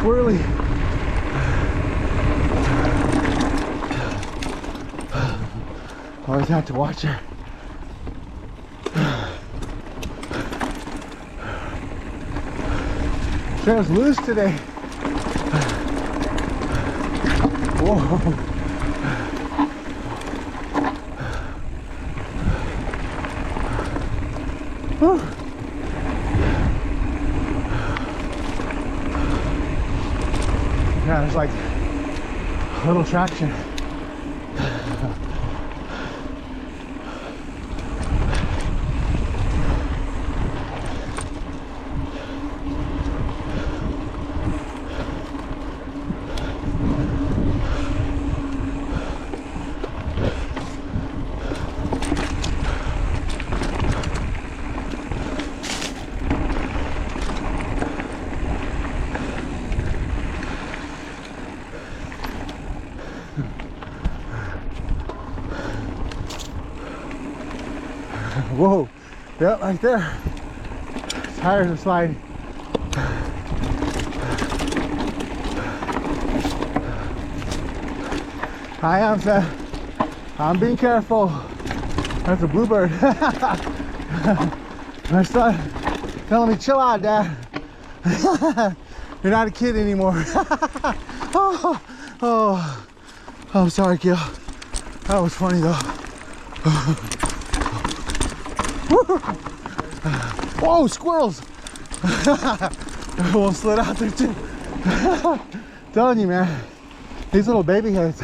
squirrely. Always have to watch her. Trail's loose today. Whoa. Whew. Yeah, there's like a little traction. Whoa, yeah, right there. Tires are sliding. I am, sir. I'm being careful. That's a bluebird. My son telling me, chill out, Dad. You're not a kid anymore. Oh, I'm sorry, Gil. That was funny, though. Whoa, squirrels! Almost slid out there too. Telling you, man, these little baby heads.